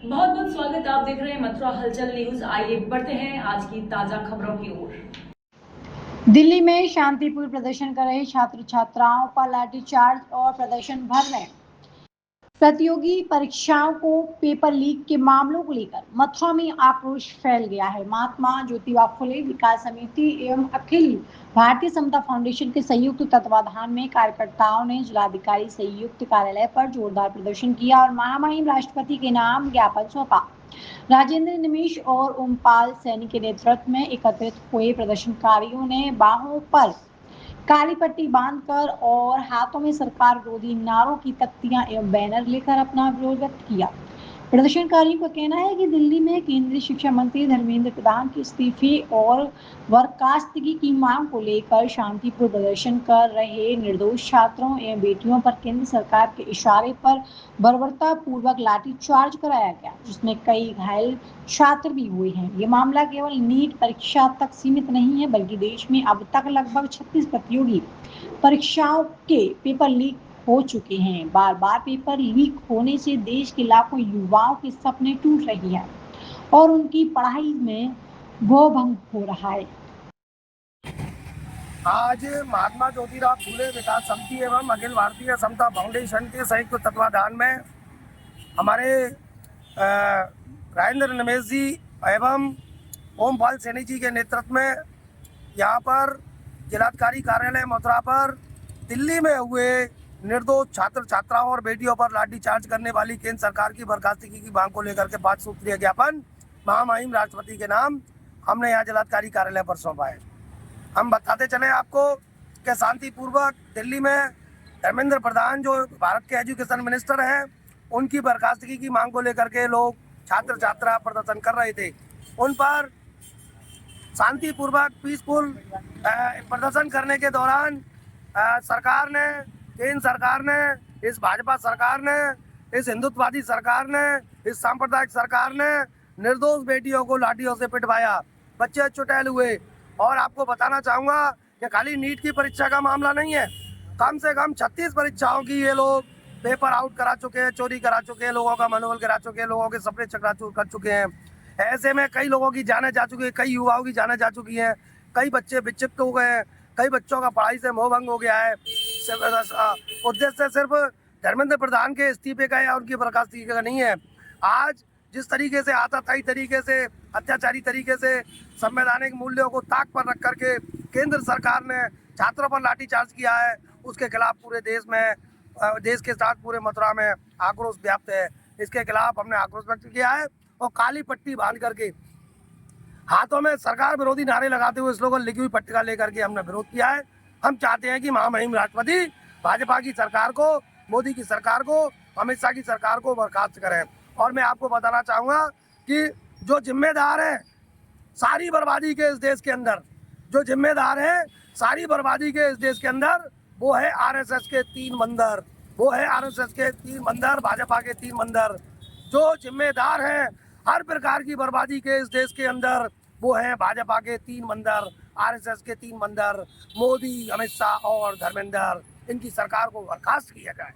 बहुत बहुत स्वागत। आप देख रहे हैं मथुरा हलचल न्यूज। आइए बढ़ते हैं आज की ताजा खबरों की ओर। दिल्ली में शांतिपूर्ण प्रदर्शन कर रहे छात्र छात्राओं पर लाठीचार्ज और प्रदर्शन भर में प्रतियोगी परीक्षाओं को पेपर लीक के मामलों को लेकर मथुरा में आक्रोश फैल गया है। महात्मा ज्योतिबा फुले विकास समिति एवं अखिल भारतीय समता फाउंडेशन के संयुक्त तत्वाधान में कार्यकर्ताओं ने जिलाधिकारी संयुक्त कार्यालय पर जोरदार प्रदर्शन किया और महामहिम राष्ट्रपति के नाम ज्ञापन सौंपा। राजेंद्र निमिष और ओमपाल सैनी के नेतृत्व में एकत्रित हुए प्रदर्शनकारियों ने बाहों पर काली पट्टी बांधकर और हाथों में सरकार विरोधी नारों की तख्तियां एवं बैनर लेकर अपना विरोध व्यक्त किया। प्रदर्शनकारियों का कहना है कि दिल्ली में केंद्रीय शिक्षा मंत्री धर्मेंद्र प्रधान के इस्तीफे और बर्खास्तगी की मांग को लेकर शांतिपूर्ण प्रदर्शन कर रहे निर्दोष छात्रों एवं बेटियों पर केंद्र सरकार के इशारे पर बर्बरतापूर्वक लाठीचार्ज कराया गया, जिसमें कई घायल छात्र भी हुए हैं। ये मामला केवल नीट परीक्षा तक सीमित नहीं है, बल्कि देश में अब तक लगभग 36 प्रतियोगी परीक्षाओं के पेपर लीक हो चुके हैं। बार बार पेपर लीक होने से देश के लाखों युवाओं के सपने टूट रही है और उनकी पढ़ाई में भंग हो रहा है। आज महात्मा ज्योतिराव फूले विकास समिति एवं अखिल भारतीय समता फाउंडेशन के संयुक्त तत्वाधान में हमारे राजेंद्र निमेश जी एवं ओमपाल सैनी जी के नेतृत्व में यहाँ पर जिलाधिकारी कार्यालय मथुरा पर दिल्ली में हुए निर्दोष छात्र छात्राओं और बेटियों पर लाठीचार्ज करने वाली केंद्र सरकार की बर्खास्तगी की मांग को लेकर के 5 सूत्रीय ज्ञापन महामहिम राष्ट्रपति के नाम हमने यहाँ जिलाधिकारी कार्यालय पर सौंपा है। हम बताते चले आपको कि शांतिपूर्वक दिल्ली में धर्मेंद्र प्रधान जो भारत के एजुकेशन मिनिस्टर हैं, उनकी बर्खास्तगी की मांग को लेकर के लोग छात्र छात्रा प्रदर्शन कर रहे थे। उन पर शांतिपूर्वक पीसफुल प्रदर्शन करने के दौरान सरकार ने, केंद्र सरकार ने, इस भाजपा सरकार ने, इस हिंदुत्ववादी सरकार ने, इस सांप्रदायिक सरकार ने निर्दोष बेटियों को लाठियों से पिटवाया, बच्चे चुटैल हुए। और आपको बताना चाहूँगा कि खाली नीट की परीक्षा का मामला नहीं है, कम से कम 36 परीक्षाओं की ये लोग पेपर आउट करा चुके हैं, चोरी करा चुके हैं, लोगों का मनोबल गिरा चुके हैं, लोगों के सपने चकनाचूर कर चुके हैं। ऐसे में कई लोगों की जानें जा चुकी है, कई युवाओं की जानें जा चुकी हैं, कई बच्चे विक्षिप्त हो गए हैं, कई बच्चों का पढ़ाई से मोह भंग हो गया है। उद्देश्य सिर्फ धर्मेंद्र प्रधान के इस्तीफे का या उनकी बर्खास्तगी का नहीं है। आज जिस तरीके से आताताई तरीके से, अत्याचारी तरीके से संवैधानिक मूल्यों को ताक पर रख करके केंद्र सरकार ने छात्रों पर लाठीचार्ज किया है, उसके खिलाफ पूरे देश में, देश के साथ पूरे मथुरा में आक्रोश व्याप्त है। इसके खिलाफ हमने आक्रोश व्यक्त किया है और काली पट्टी बांध करके हाथों में सरकार विरोधी नारे लगाते हुए स्लोगन लिखी हुई पट्टिका लेकर के हमने विरोध किया है। हम चाहते हैं कि महामहिम राष्ट्रपति भाजपा की सरकार को, मोदी की सरकार को, अमित शाह की सरकार को बर्खास्त करें। और मैं आपको बताना चाहूँगा कि जो जिम्मेदार हैं सारी बर्बादी के इस देश के अंदर, जो जिम्मेदार हैं सारी बर्बादी के इस देश के अंदर, वो है आरएसएस के 3 बंदर, वो है आरएसएस के 3 बंदर, भाजपा के 3 बंदर। जो जिम्मेदार हैं हर प्रकार की बर्बादी के इस देश के अंदर, वो है भाजपा के 3 बंदर, आरएसएस के 3 बंदर, मोदी, अमित शाह और धर्मेंद्र। इनकी सरकार को बर्खास्त किया जाए।